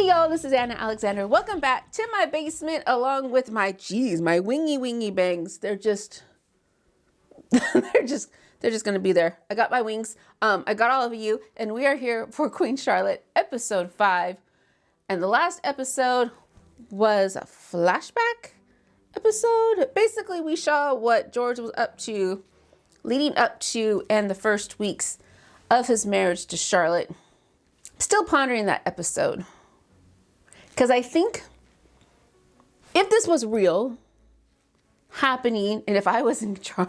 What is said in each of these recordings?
Hey y'all, this is Anna Alexander. Welcome back to my basement along with my wingy bangs. They're just they're just gonna be there. I got my wings. I got all of you, and we are here for Queen Charlotte, episode 5. And the last episode was a flashback episode. Basically, we saw what George was up to leading up to and the first weeks of his marriage to Charlotte. Still pondering that episode. Because I think if this was real happening and if I was in charge,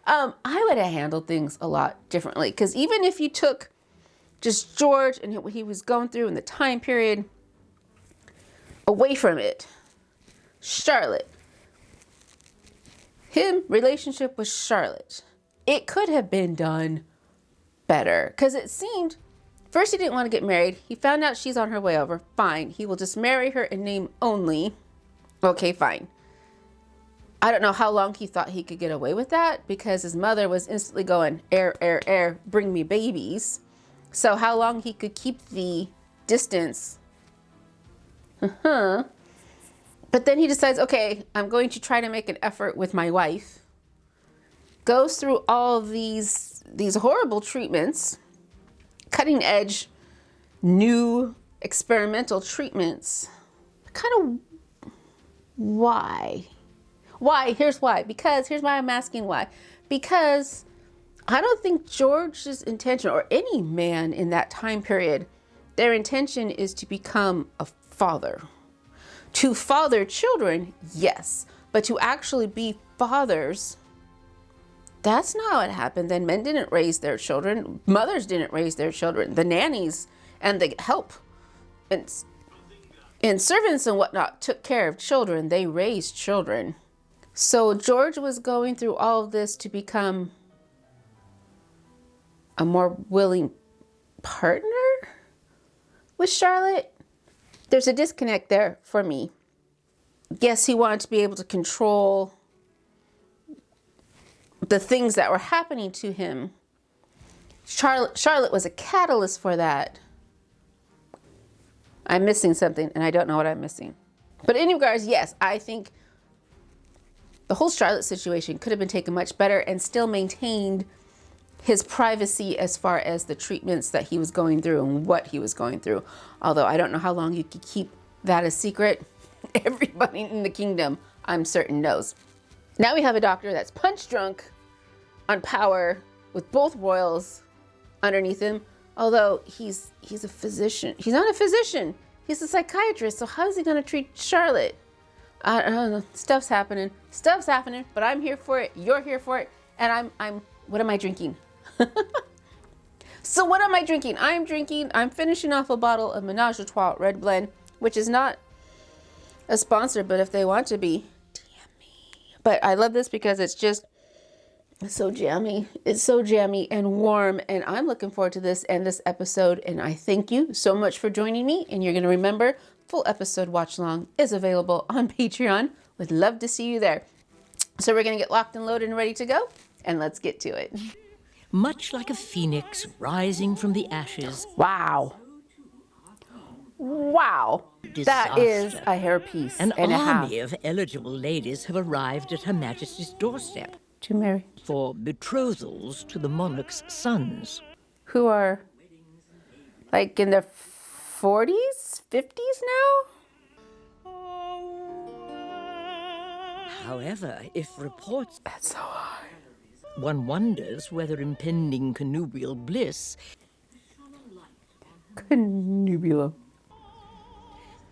I would have handled things a lot differently. Because even if you took just George and what he was going through in the time period away from it, Charlotte, relationship with Charlotte, it could have been done better. Because it seemed, first he didn't want to get married. He found out she's on her way over. Fine. He will just marry her in name only. Okay, fine. I don't know how long he thought he could get away with that because his mother was instantly going, heir, bring me babies. So how long he could keep the distance. But then he decides, okay, I'm going to try to make an effort with my wife. Goes through all these horrible treatments, cutting edge, new experimental treatments. Kind of why? Why? Here's why. Because here's why I'm asking why. Because I don't think George's intention, or any man in that time period, their intention is to become a father. To father children, yes. But to actually be fathers, that's not what happened. Then men didn't raise their children. Mothers didn't raise their children. The nannies and the help and servants and whatnot took care of children. They raised children. So George was going through all of this to become a more willing partner with Charlotte. There's a disconnect there for me. Yes, he wanted to be able to control the things that were happening to him. Charlotte was a catalyst for that. I'm missing something, and I don't know what I'm missing. But in regards, yes, I think the whole Charlotte situation could have been taken much better and still maintained his privacy as far as the treatments that he was going through and what he was going through. Although I don't know how long you could keep that a secret. Everybody in the kingdom, I'm certain, knows. Now we have a doctor that's punch drunk on power with both royals underneath him. Although he's a physician. He's not a physician. He's a psychiatrist. So how is he going to treat Charlotte? I don't know. Stuff's happening, but I'm here for it. You're here for it. And what am I drinking? So what am I drinking? I'm finishing off a bottle of Menage a Trois Red Blend, which is not a sponsor, but if they want to be, DM me. But I love this because it's so jammy. It's so jammy and warm, and I'm looking forward to this and this episode, and I thank you so much for joining me. And you're going to remember, full episode watch along is available on Patreon. Would love to see you there. So we're going to get locked and loaded and ready to go, and let's get to it. Much like a phoenix rising from the ashes. Wow. That is a hairpiece An and a half. army of eligible ladies have arrived at Her Majesty's doorstep To marry. for betrothals to the monarch's sons. Who are like in their 40s, 50s now? However, if reports... That's so high. One wonders whether impending connubial bliss... Connubial.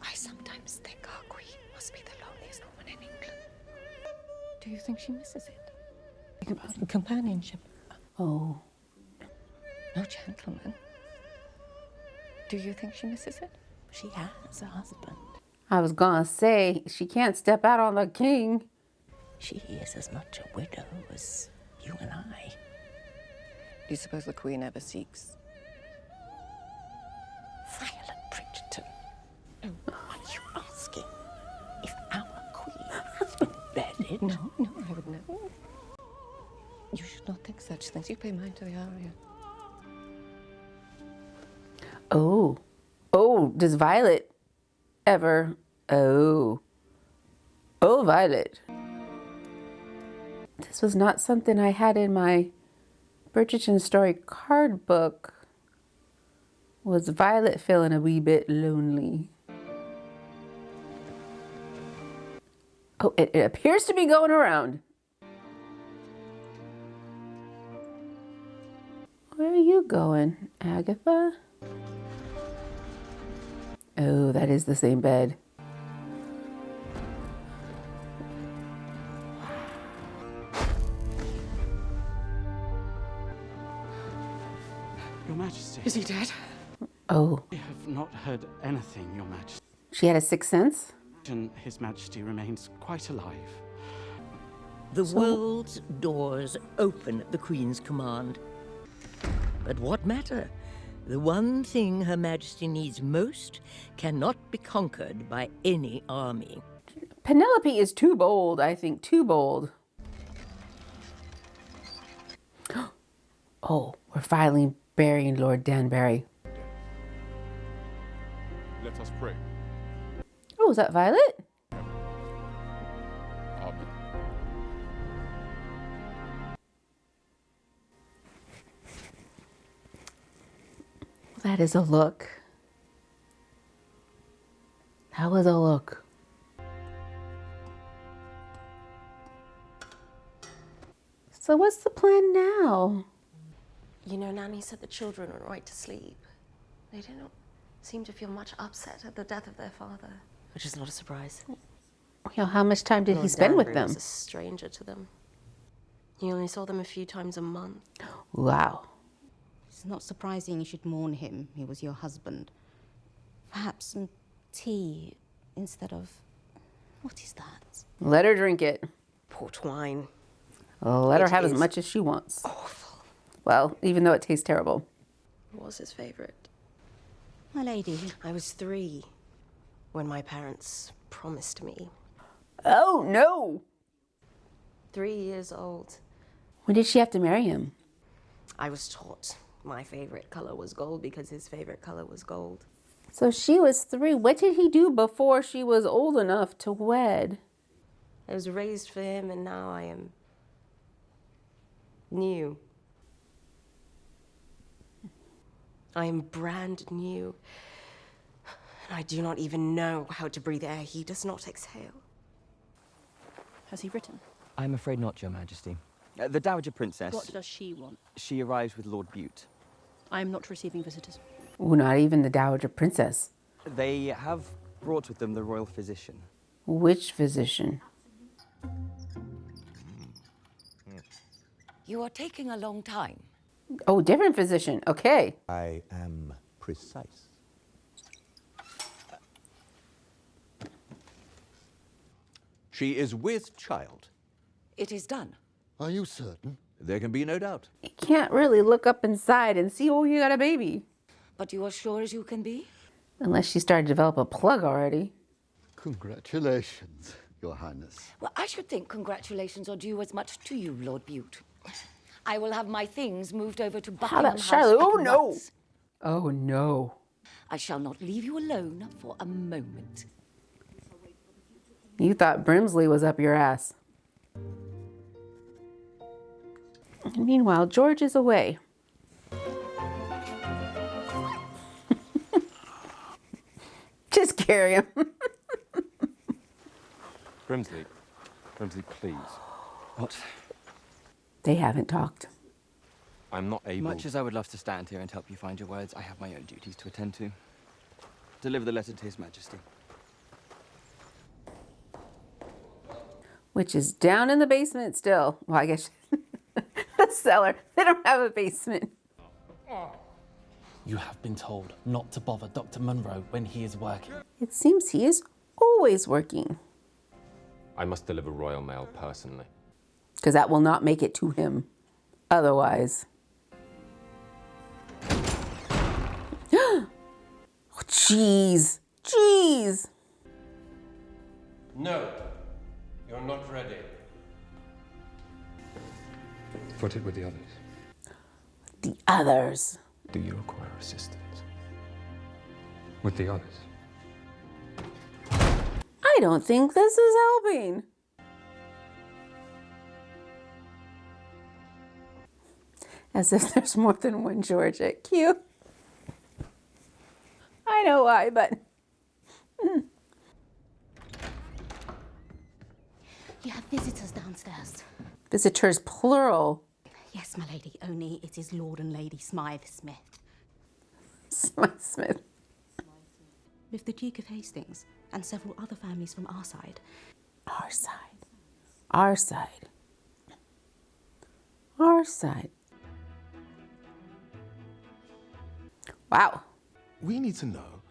I sometimes think our queen must be the loneliest woman in England. Do you think she misses it? Think about companionship. Oh. No gentleman. Do you think she misses it? She has a husband. I was gonna say, she can't step out on the king. She is as much a widow as you and I. Do you suppose the queen ever seeks? Violet Bridgerton. Oh, what are you asking? If our queen has been bedded? No, I would never. You should not think such things. You pay mind to the aria. Oh. Oh, does Violet ever... Oh, Violet. This was not something I had in my Bridgerton Story card book. Was Violet feeling a wee bit lonely? Oh, it appears to be going around. Where are you going, Agatha? Oh, that is the same bed. Your Majesty. Is he dead? Oh, We have not heard anything, Your Majesty. she had a sixth sense? And His Majesty remains quite alive. The world's doors open at the Queen's command. But what matter? The one thing Her Majesty needs most cannot be conquered by any army. Penelope is too bold, I think. Too bold. Oh, we're finally burying Lord Danbury. Let us pray. Oh, is that Violet? Amen. That is a look. That was a look. So what's the plan now? You know, Nanny said the children went right to sleep. They did not seem to feel much upset at the death of their father, which is not a surprise. You know, how much time did he Lord spend with Danbury them? was a stranger to them. He only saw them a few times a month. Wow. It's not surprising you should mourn him. He was your husband. Perhaps some tea instead of... What is that? Let her drink it. Port wine. Let her It have as is much as she wants. Awful. Well, even though it tastes terrible. It was his favorite. My lady. I was 3 when my parents promised me. Oh, no. 3 years old. When did she have to marry him? I was taught my favorite color was gold because his favorite color was gold. So she was 3. What did he do before she was old enough to wed? I was raised for him, and now I am new. I am brand new. And I do not even know how to breathe air he does not exhale. Has he written? I'm afraid not, Your Majesty. The Dowager Princess. What does she want? She arrives with Lord Bute. I am not receiving visitors. Oh, not even the Dowager Princess. They have brought with them the royal physician. Which physician? You are taking a long time. Oh, different physician. Okay. I am precise. She is with child. It is done. Are you certain? There can be no doubt. You can't really look up inside and see, oh, you got a baby. But you are sure as you can be? Unless she started to develop a plug already. Congratulations, Your Highness. Well, I should think congratulations are due as much to you, Lord Bute. I will have my things moved over to How Buckingham about House Charlotte? Oh, at no. once. Oh, no. I shall not leave you alone for a moment. You thought Brimsley was up your ass. And meanwhile, George is away. Just carry him. Brimsley, please. What? They haven't talked. I'm not able... Much as I would love to stand here and help you find your words, I have my own duties to attend to. Deliver the letter to His Majesty. Which is down in the basement still. Well, I guess the cellar. They don't have a basement. You have been told not to bother Dr. Munro when he is working. It seems he is always working. I must deliver royal mail personally. Because that will not make it to him. Otherwise. Oh, jeez. Jeez. No, you're not ready. Put it with the others. The others. Do you require assistance? With the others. I don't think this is helping. As if there's more than one George at Q. I know why, but... You have visitors downstairs. Visitors, plural. Yes, my lady, only it is Lord and Lady Smythe Smith. Smith. With the Duke of Hastings and several other families from our side. Our side. Our side. Our side. Wow. We need to know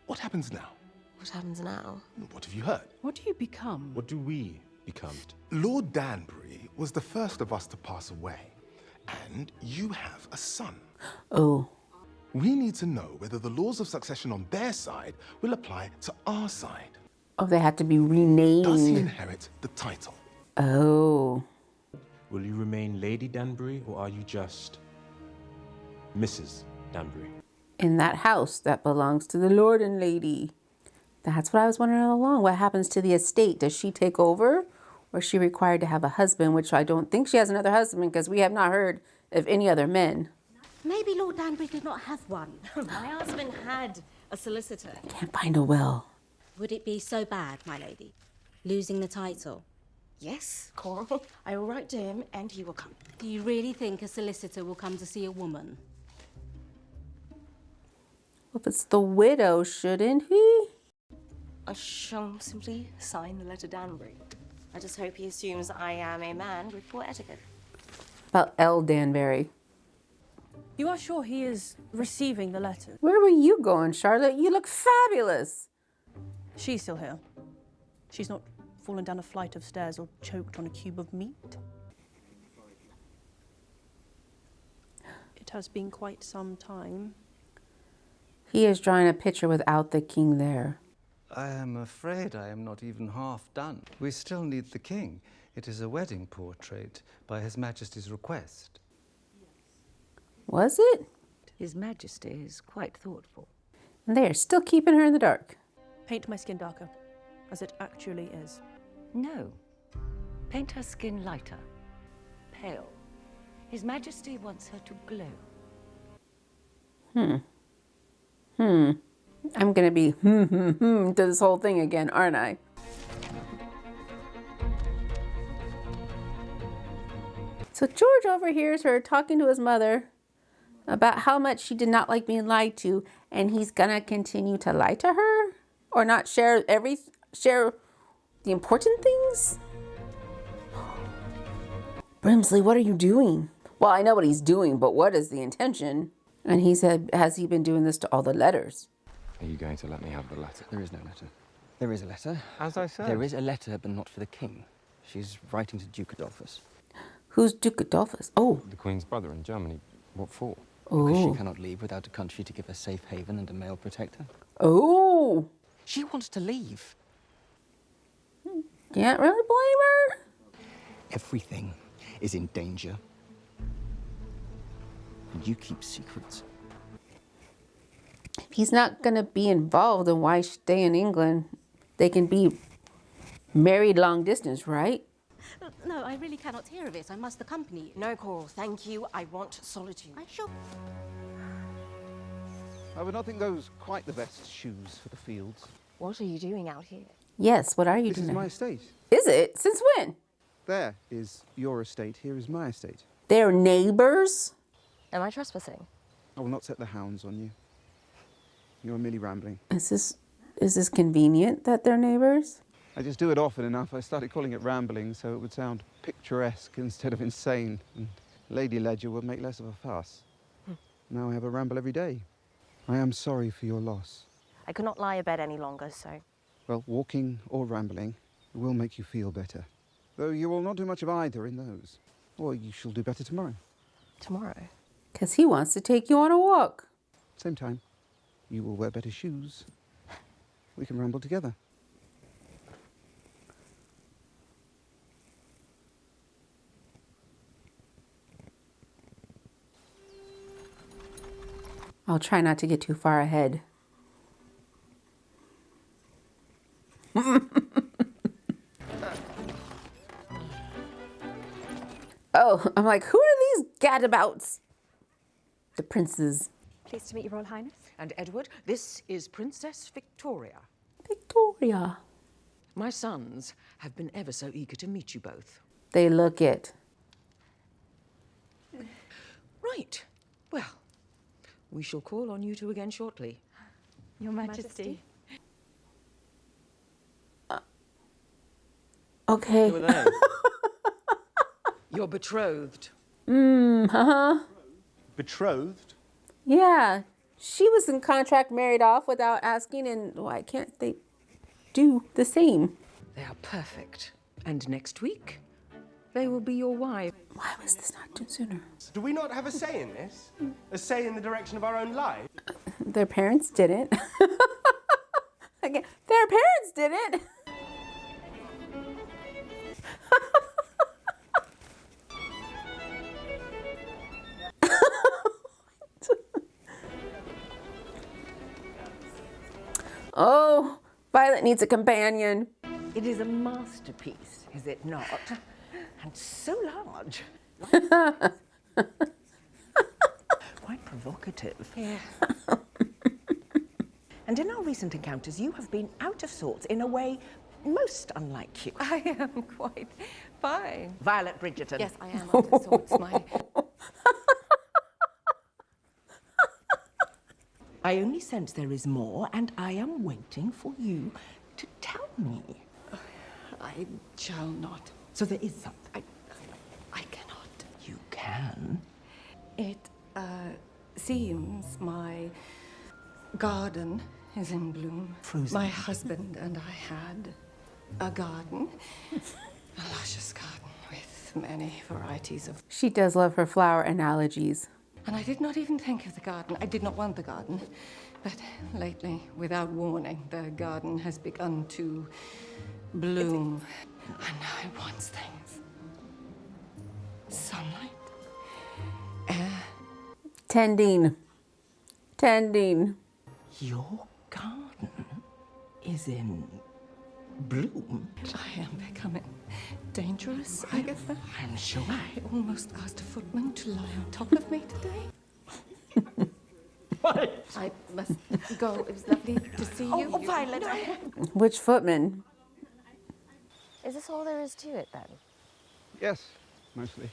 what happens now. What happens now? What have you heard? What do you become? What do we become? Lord Danbury was the first of us to pass away, and you have a son. Oh. We need to know whether the laws of succession on their side will apply to our side. Oh, they have to be renamed. Does he inherit the title? Oh. Will you remain Lady Danbury, or are you just Mrs. Danbury? In that house that belongs to the Lord and Lady. That's what I was wondering all along. What happens to the estate? Does she take over? Or is she required to have a husband? Which I don't think she has another husband, because we have not heard of any other men. Maybe Lord Danbury did not have one. My husband had a solicitor. Can't find a will. Would it be so bad, my lady, losing the title? Yes, Coral. I will write to him and he will come. Do you really think a solicitor will come to see a woman? Well, if it's the widow, shouldn't he? I shall simply sign the letter Danbury. I just hope he assumes I am a man with poor etiquette. About L. Danbury. You are sure he is receiving the letter? Where were you going, Charlotte? You look fabulous. She's still here. She's not fallen down a flight of stairs or choked on a cube of meat. It has been quite some time. He is drawing a picture without the king there. I am afraid I am not even half done. We still need the king. It is a wedding portrait by His Majesty's request. Was it? His Majesty is quite thoughtful. And they are still keeping her in the dark. Paint my skin darker, as it actually is. No. Paint her skin lighter. Pale. His Majesty wants her to glow. I'm gonna be to this whole thing again, aren't I? So George overhears her talking to his mother about how much she did not like being lied to, and he's gonna continue to lie to her or not share the important things. Brimsley, what are you doing? Well, I know what he's doing, but what is the intention? And he said, has he been doing this to all the letters? Are you going to let me have the letter? There is no letter. There is a letter. As I said. There is a letter, but not for the king. She's writing to Duke Adolphus. Who's Duke Adolphus? Oh. The Queen's brother in Germany. What for? Because Oh. she cannot leave without a country to give her safe haven and a male protector. Oh. She wants to leave. Can't really blame her. Everything is in danger. And you keep secrets. If he's not going to be involved, then why stay in England? They can be married long distance, right? No, I really cannot hear of it. I must accompany you. No, Coral, thank you. I want solitude. I shall. I would not think those quite the best shoes for the fields. What are you doing out here? Yes, what are you This doing? is my estate. Is it? Since when? There is your estate, here is my estate. They're neighbors? Am I trespassing? I will not set the hounds on you. You are merely rambling. Is this convenient that they're neighbors? I just do it often enough. I started calling it rambling so it would sound picturesque instead of insane. And Lady Ledger would make less of a fuss. Now I have a ramble every day. I am sorry for your loss. I could not lie abed any longer, so... Well, walking or rambling will make you feel better. Though you will not do much of either in those. Or you shall do better tomorrow. Tomorrow? Because he wants to take you on a walk. Same time. You will wear better shoes. We can ramble together. I'll try not to get too far ahead. Oh, I'm like, who are these gadabouts? The princes. Pleased to meet you, Royal Highness. And Edward, this is Princess Victoria. Victoria. My sons have been ever so eager to meet you both. They look it. Right. Well, we shall call on you two again shortly. Your Majesty. Okay. Who are they? You're betrothed. Betrothed? Yeah. She was in contract married off without asking, and why can't they do the same? They are perfect. And next week, they will be your wife. Why was this not done sooner? Do we not have a say in this? A say in the direction of our own life? Their parents didn't. Again, their parents didn't. Oh, Violet needs a companion. It is a masterpiece, is it not? And so large. Quite provocative. Yeah. And in our recent encounters, you have been out of sorts in a way most unlike you. I am quite fine. Violet Bridgerton. Yes, I am out of sorts. My I only sense there is more, and I am waiting for you to tell me. I shall not. So there is something. I cannot. You can. It seems my garden is in bloom. Frozen. My husband and I had a garden, a luscious garden with many varieties of. She does love her flower analogies. And I did not even think of the garden. I did not want the garden. But lately, without warning, the garden has begun to bloom. And now it wants things. Sunlight. Air. Tending. Your garden is in bloom. I am becoming dangerous, Agatha. I'm sure. I almost asked a footman to lie on top of me today. What? I must go. It was lovely to see you. Oh, Violet. Which footman? Is this all there is to it, then? Yes, mostly.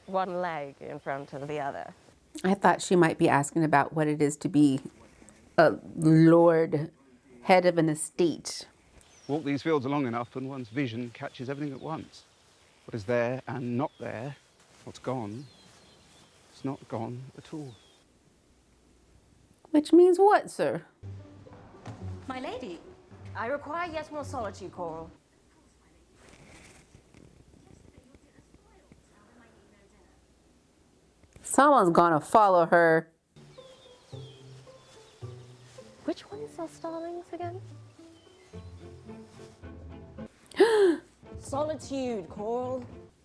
One leg in front of the other. I thought she might be asking about what it is to be a lord, head of an estate. Walk these fields long enough and one's vision catches everything at once. What is there and not there, what's gone, it's not gone at all. Which means what, sir? My lady, I require yet more solitude, Coral. Someone's gonna follow her. Which one's our starlings again? Solitude, Coral.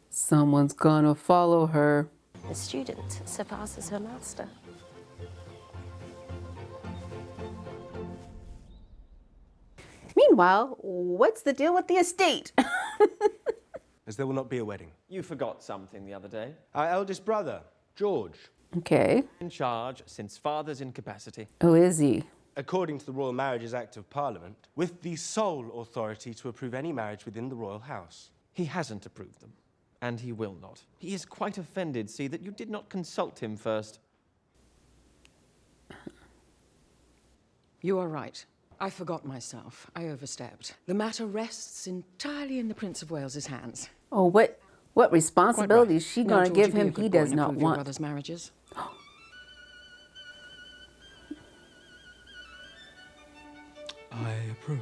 Someone's gonna follow her. The student surpasses her master. Meanwhile, what's the deal with the estate? As there will not be a wedding. You forgot something the other day. Our eldest brother, George. Okay. In charge since father's incapacity. Who is he? According to the Royal Marriages Act of Parliament, with the sole authority to approve any marriage within the royal house. He hasn't approved them, and he will not. He is quite offended, see, that you did not consult him first. You are right. I forgot myself. I overstepped. The matter rests entirely in the Prince of Wales's hands. Oh, what responsibility is she Now, gonna George, give you be a him good he boy does and not approve your want? brother's marriages. I approve.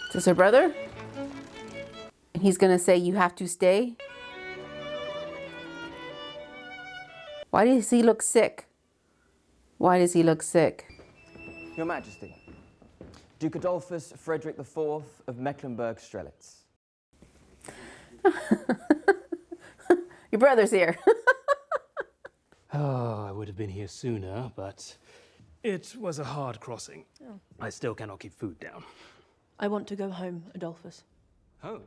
Is this her brother? And he's gonna say, you have to stay? Why does he look sick? Why does he look sick? Your Majesty, Duke Adolphus Frederick IV of Mecklenburg-Strelitz. Your brother's here. Oh, I would have been here sooner, but it was a hard crossing. Oh. I still cannot keep food down. I want to go home, Adolphus. Home?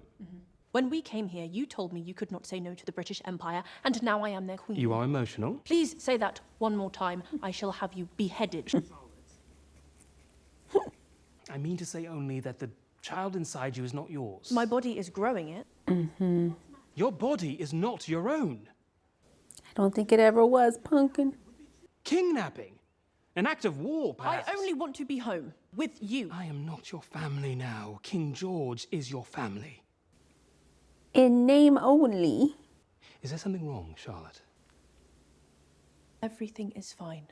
When we came here, you told me you could not say no to the British Empire, and now I am their queen. You are emotional? Please say that one more time. I shall have you beheaded. I mean to say only that the child inside you is not yours. My body is growing it. Mm-hmm. Your body is not your own. I don't think it ever was, Pumpkin. Kidnapping. An act of war, perhaps. I only want to be home with you. I am not your family now. King George is your family. In name only. Is there something wrong, Charlotte? Everything is fine.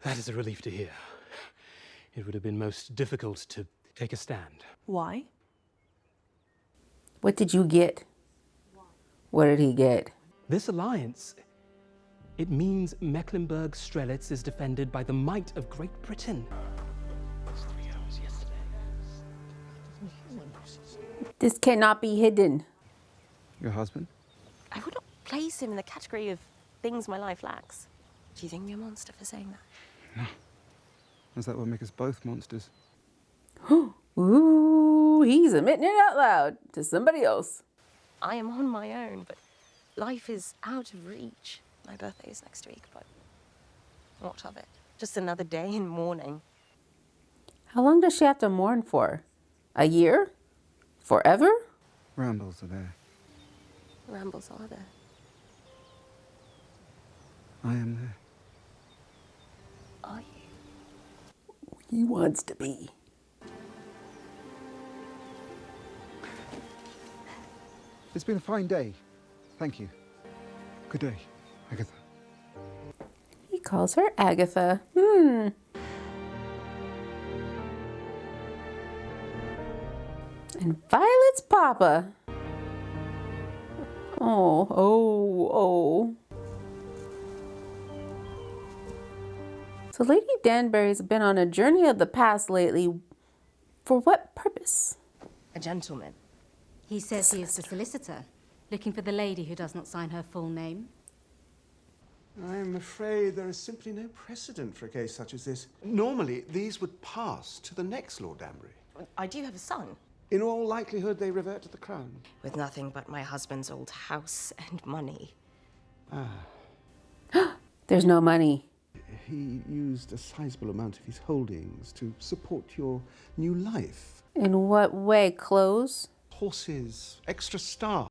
That is a relief to hear. It would have been most difficult to take a stand. Why? What did you get? What did he get? This alliance, it means Mecklenburg-Strelitz is defended by the might of Great Britain. This cannot be hidden. Your husband? I would not place him in the category of things my life lacks. Do you think me a monster for saying that? No. Is that what makes us both monsters? Ooh, he's admitting it out loud to somebody else. I am on my own, but life is out of reach. My birthday is next week, but what of it? Just another day in mourning. How long does she have to mourn for? A year? Forever? Rambles are there. Rambles are there. I am there. Are you? He wants to be. It's been a fine day. Thank you. Good day, Agatha. He calls her Agatha. And Violet's papa. Oh. So Lady Danbury's been on a journey of the past lately. For what purpose? A gentleman. He says he is the solicitor, looking for the lady who does not sign her full name. I'm afraid there is simply no precedent for a case such as this. Normally, these would pass to the next Lord Danbury. I do have a son. In all likelihood, they revert to the crown. With nothing but my husband's old house and money. There's no money. He used a sizable amount of his holdings to support your new life. In what way? Clothes? Horses, extra staff.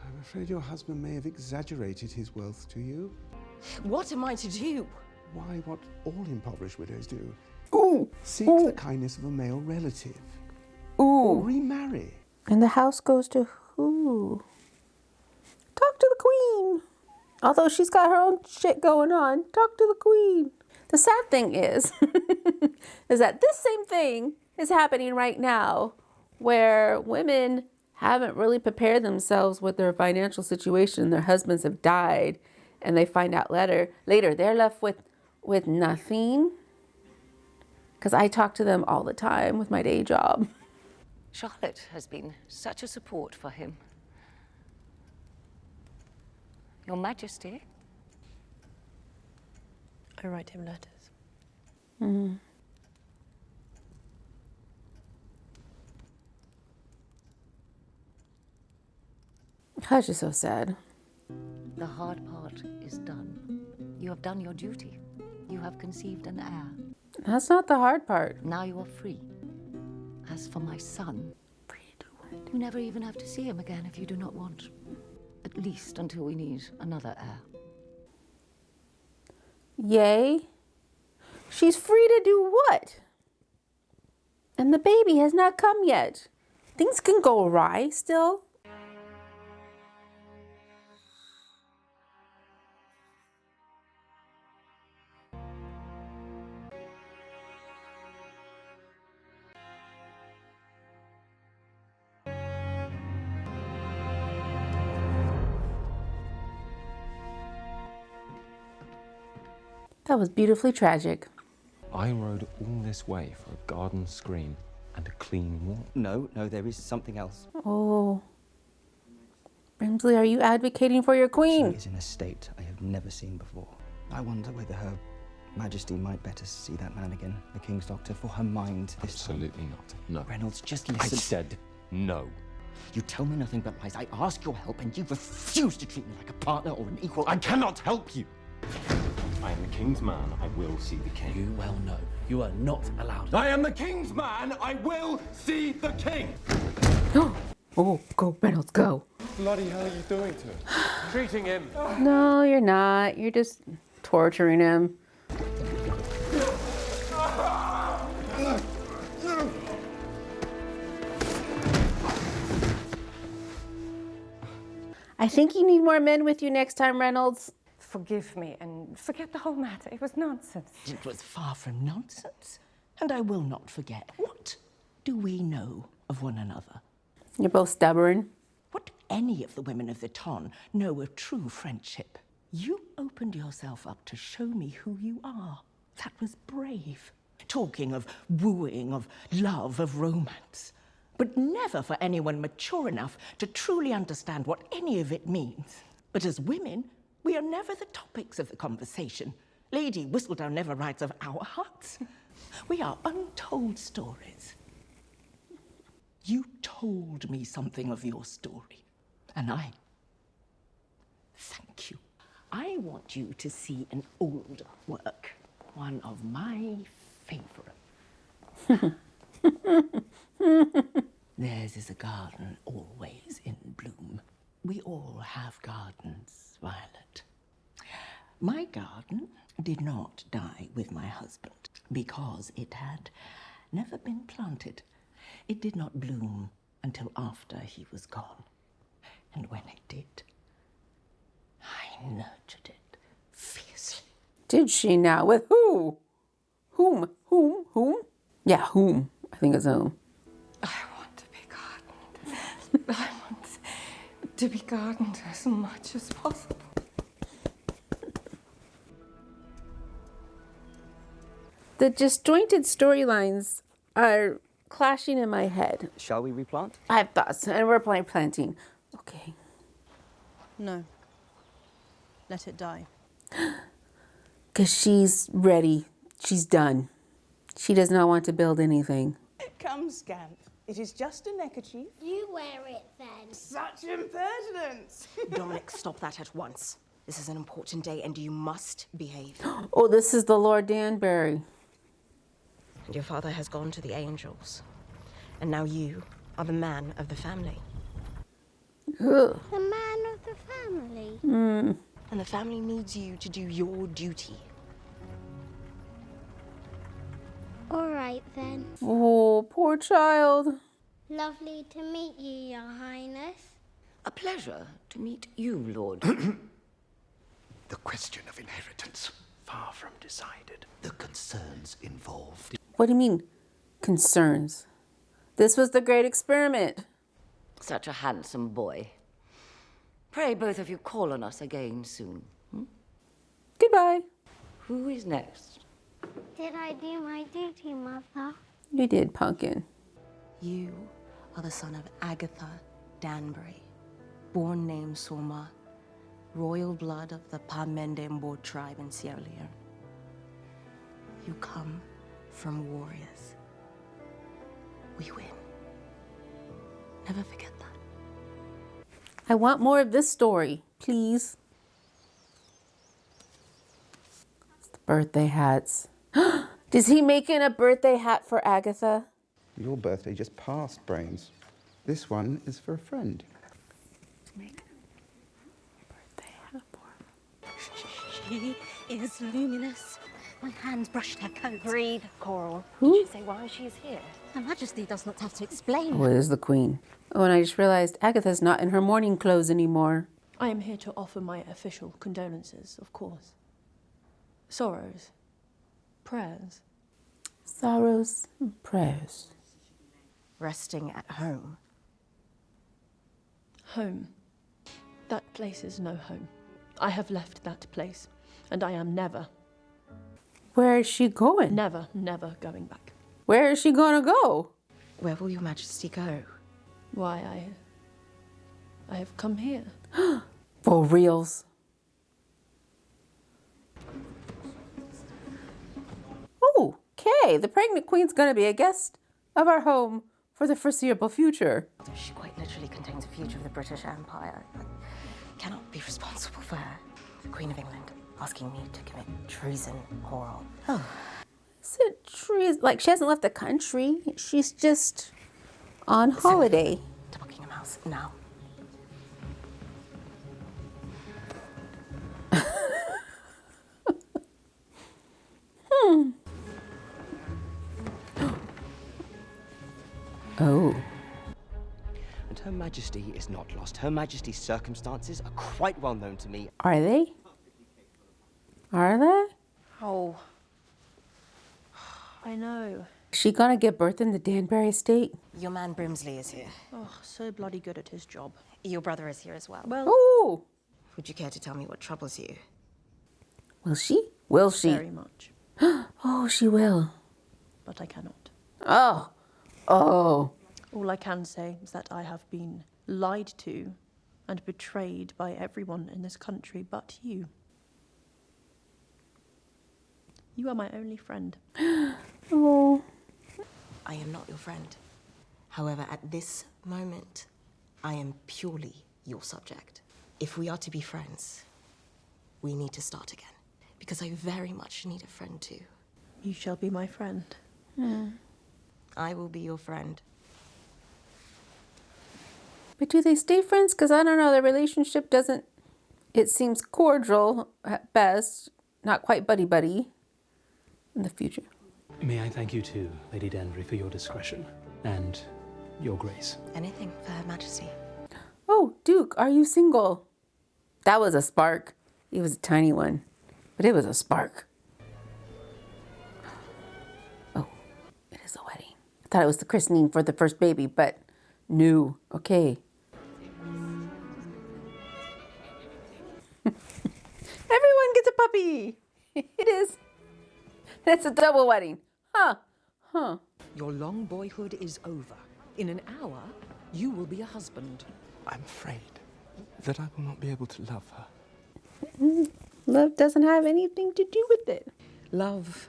I'm afraid your husband may have exaggerated his wealth to you. What am I to do? Why, what all impoverished widows do. Ooh. Seek the kindness of a male relative. Ooh. Or remarry. And the house goes to who? Talk to the queen. Although she's got her own shit going on, talk to the queen. The sad thing is that this same thing is happening right now, where women haven't really prepared themselves with their financial situation. Their husbands have died, and they find out later they're left with nothing. Because I talk to them all the time with my day job. Charlotte has been such a support for him. Your Majesty. I write him letters. Gosh, it's so sad. The hard part is done. You have done your duty. You have conceived an heir. That's not the hard part. Now you are free. As for my son, you never even have to see him again if you do not want. At least until we need another heir. Yay. She's free to do what? And the baby has not come yet. Things can go awry still. That was beautifully tragic. I rode all this way for a garden screen and a clean walk. No, there is something else. Oh. Brimsley, are you advocating for your queen? She is in a state I have never seen before. I wonder whether Her Majesty might better see that man again, the King's Doctor, for her mind this Absolutely not. No. Reynolds, just I listen. said no. You tell me nothing but lies. I ask your help, and you refuse to treat me like a partner or an equal. I cannot help you. I am the King's man. I will see the King. You well know. You are not allowed. I am the King's man. I will see the King. Oh, go, Reynolds, go. Bloody hell are you doing to him? Treating him. No, you're not. You're just torturing him. I think you need more men with you next time, Reynolds. Forgive me and forget the whole matter. It was nonsense. It was far from nonsense, and I will not forget. What do we know of one another? You're both stubborn. What do any of the women of the Ton know of true friendship? You opened yourself up to show me who you are. That was brave. Talking of wooing, of love, of romance. But never for anyone mature enough to truly understand what any of it means. But as women, we are never the topics of the conversation. Lady Whistledown never writes of our hearts. We are untold stories. You told me something of your story, and I thank you. I want you to see an older work, one of my favorite. Theirs is a garden always in bloom. We all have gardens, Violet. My garden did not die with my husband because it had never been planted. It did not bloom until after he was gone. And when it did, I nurtured it fiercely. Did she now? With who? Whom? Whom? Yeah, whom. I think it's whom. I want to be gardened as much as possible. The disjointed storylines are clashing in my head. Shall we replant? I have thoughts, and we're planting. Okay. No. Let it die. Because she's ready. She's done. She does not want to build anything. Come, Scamp. It is just a neckerchief. You wear it then. Such impertinence! Dominic, stop that at once. This is an important day and you must behave. Oh, this is the Lord Danbury. Your father has gone to the angels. And now you are the man of the family. Ugh. The man of the family. And the family needs you to do your duty. All right then. Oh, poor child. Lovely to meet you, Your Highness. A pleasure to meet you, Lord. The question of inheritance, far from decided. The concerns involved. What do you mean, concerns? This was the great experiment. Such a handsome boy. Pray both of you call on us again soon. Goodbye. Who is next? Did I do my duty, Mother? You did, Pumpkin. You are the son of Agatha Danbury, born named Soma, royal blood of the Pamendembo tribe in Sierra Leone. You come from warriors. We win. Never forget that. I want more of this story, please. It's the birthday hats. Is he making a birthday hat for Agatha? Your birthday just passed, Brains. This one is for a friend. She is luminous. My hands brushed her coat. Breathe, Coral. Who? Did you say why she is here? Her Majesty does not have to explain. Oh, it is the Queen. Oh, and I just realized Agatha's not in her mourning clothes anymore. I am here to offer my official condolences, of course. Sorrows. Prayers. Sorrows and prayers. Resting at home. Home. That place is no home. I have left that place, and I am never, Where is she going? never going back. Where is she gonna go? Where will your Majesty go? Why, I have come here. For reals. Oh, okay. The pregnant queen's gonna be a guest of our home for the foreseeable future. She quite literally contains the future of the British Empire. I cannot be responsible for her. The Queen of England asking me to commit treason or... Oh. Is it treason? Like, she hasn't left the country. She's just on holiday. To Buckingham House now. Oh. And Her Majesty is not lost. Her Majesty's circumstances are quite well known to me. Are they? Are they? Oh. I know. Is she gonna give birth in the Danbury estate? Your man Brimsley is here. Oh, so bloody good at his job. Your brother is here as well. Well, Ooh. Would you care to tell me what troubles you? Will she? Will she? Very much. Oh, she will. But I cannot. Oh. Oh. All I can say is that I have been lied to and betrayed by everyone in this country but you. You are my only friend. Oh. I am not your friend. However, at this moment, I am purely your subject. If we are to be friends, we need to start again. Because I very much need a friend too. You shall be my friend. I will be your friend. But do they stay friends? Because I don't know, their relationship doesn't... It seems cordial at best. Not quite buddy-buddy in the future. May I thank you too, Lady Danbury, for your discretion and your grace. Anything for Her Majesty. Oh, Duke, are you single? That was a spark. It was a tiny one, but it was a spark. Oh, it is a wedding. I thought it was the christening for the first baby, but no. Okay. Everyone gets a puppy. It is. It's a double wedding. Huh. Huh. Your long boyhood is over. In an hour, you will be a husband. I'm afraid that I will not be able to love her. Love doesn't have anything to do with it. Love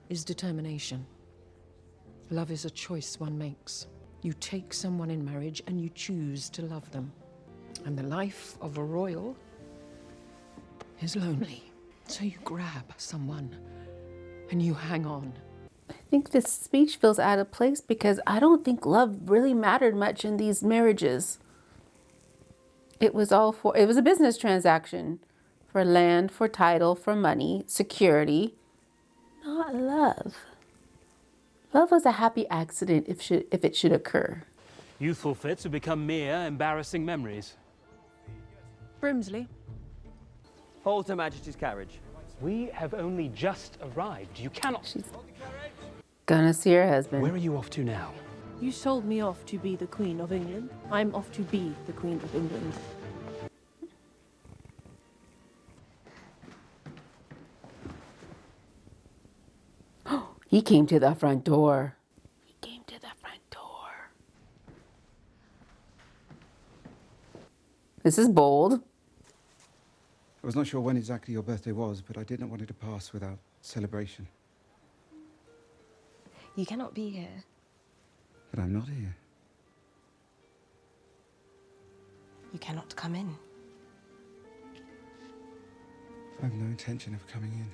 is determination. Love is a choice one makes. You take someone in marriage and you choose to love them. And the life of a royal is lonely. So you grab someone and you hang on. I think this speech feels out of place because I don't think love really mattered much in these marriages. It was a business transaction for land, for title, for money, security, not love. Love was a happy accident if it should occur. Youthful fits have become mere embarrassing memories. Brimsley. Hold Her Majesty's carriage. We have only just arrived. You cannot... She's gonna see her husband. Where are you off to now? You sold me off to be the Queen of England. I'm off to be the Queen of England. He came to the front door. He came to the front door. This is bold. I was not sure when exactly your birthday was, but I did not want it to pass without celebration. You cannot be here. But I'm not here. You cannot come in. I have no intention of coming in.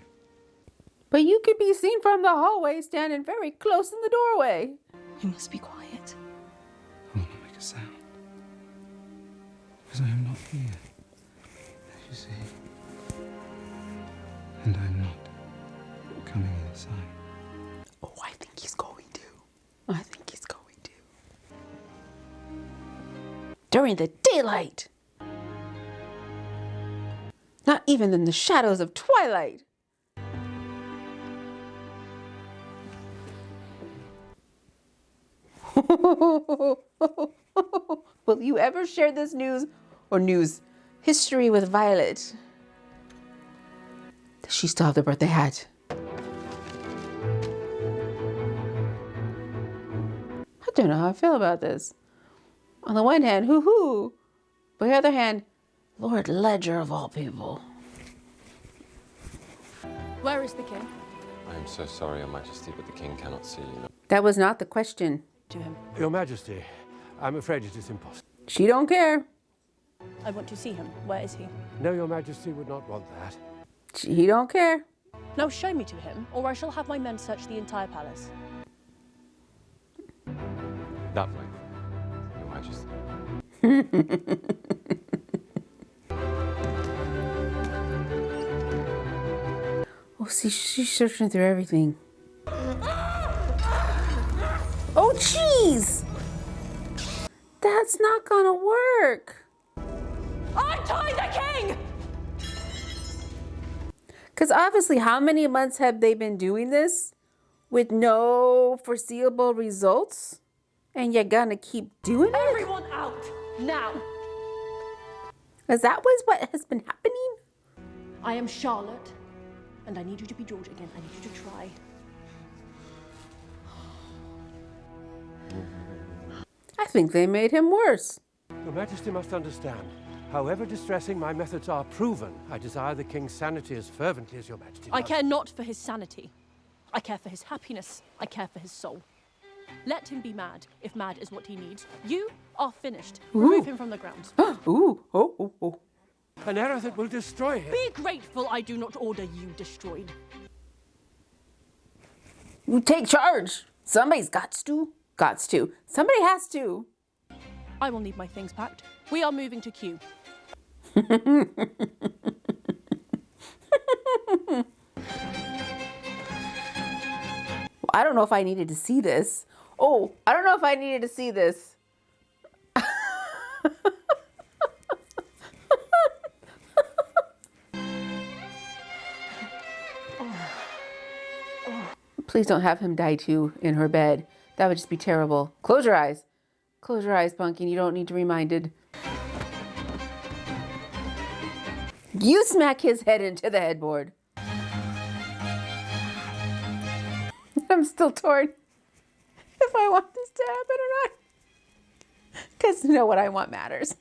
But you could be seen from the hallway standing very close in the doorway. You must be quiet. I will not make a sound. Because I am not here, as you see. And I'm not coming inside. Oh, I think he's going to. I think he's going to. During the daylight. Not even in the shadows of twilight. Will you ever share this news or news history with Violet? Does she still have the birthday hat? I don't know how I feel about this. On the one hand, hoo-hoo. But on the other hand, Lord Ledger of all people. Where is the king? I am so sorry, Your Majesty, but the king cannot see you. That was not the question. To him. Your Majesty, I'm afraid it is impossible. She don't care. I want to see him. Where is he? No, Your Majesty would not want that. He don't care. Now show me to him, or I shall have my men search the entire palace. That way, Your Majesty. Oh, see, she's searching through everything. Oh, jeez! That's not gonna work. Untie the king! Because obviously, how many months have they been doing this with no foreseeable results? And you're gonna keep doing it? Everyone out! Now! Is that what has been happening? I am Charlotte, and I need you to be George again. I need you to try. I think they made him worse. Your Majesty must understand. However distressing my methods are proven, I desire the king's sanity as fervently as Your Majesty I does. care not for his sanity. I care for his happiness. I care for his soul. Let him be mad, if mad is what he needs. You are finished. Remove him from the ground. Ooh, oh. An error that will destroy him. Be grateful I do not order you destroyed. You take charge. Somebody's got to. Somebody has to. I will need my things packed. We are moving to Kew. I don't know if I needed to see this. Oh, I don't know if I needed to see this. Please don't have him die too in her bed. That would just be terrible. Close your eyes. Close your eyes, Pumpkin. You don't need to be reminded. You smack his head into the headboard. I'm still torn if I want this to happen or not. Because you know what I want matters.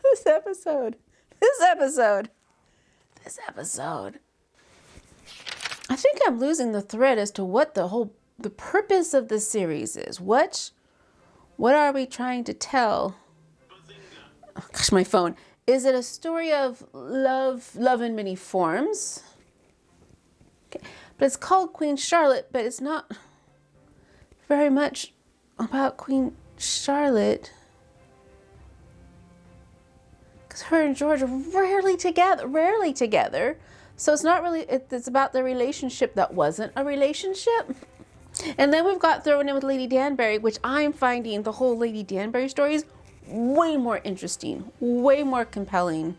This episode. I think I'm losing the thread as to what the purpose of the series is. What are we trying to tell? Oh, gosh, my phone. Is it a story of love in many forms? Okay. But it's called Queen Charlotte, but it's not very much about Queen Charlotte. Because her and George are rarely together. So it's not really, it's about the relationship that wasn't a relationship. And then we've got thrown in with Lady Danbury, which I'm finding the whole Lady Danbury stories way more interesting, way more compelling.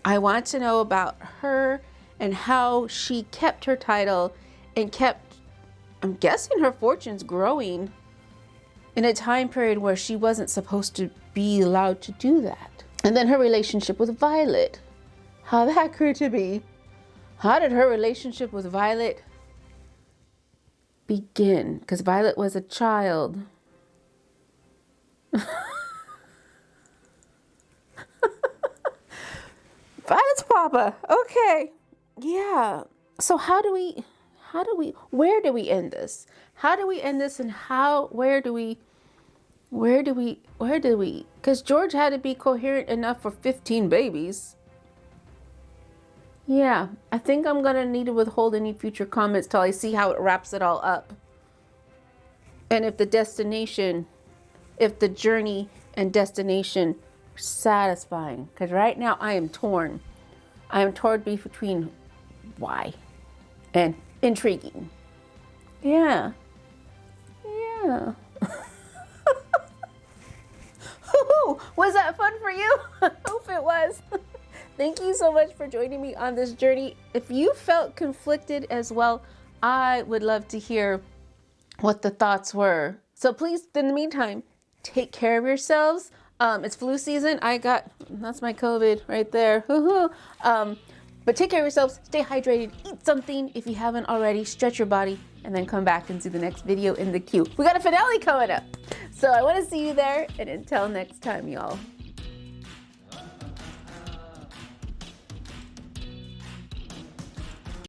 I want to know about her and how she kept her title and kept, I'm guessing, her fortunes growing in a time period where she wasn't supposed to be allowed to do that. And then her relationship with Violet, how that grew to be. How did her relationship with Violet begin? Because Violet was a child. Violet's Papa. Okay. Yeah. So where do we end this? How do we end this and where do we, because George had to be coherent enough for 15 babies. Yeah, I think I'm going to need to withhold any future comments till I see how it wraps it all up. And if the journey and destination are satisfying. Because right now I am torn. I am torn between why and intriguing. Yeah. Was that fun for you? I hope it was. Thank you so much for joining me on this journey. If you felt conflicted as well, I would love to hear what the thoughts were. So please, in the meantime, take care of yourselves. It's flu season. That's my COVID right there. But take care of yourselves, stay hydrated, eat something if you haven't already, stretch your body, and then come back and see the next video in the queue. We got a finale coming up. So I want to see you there, and until next time, y'all.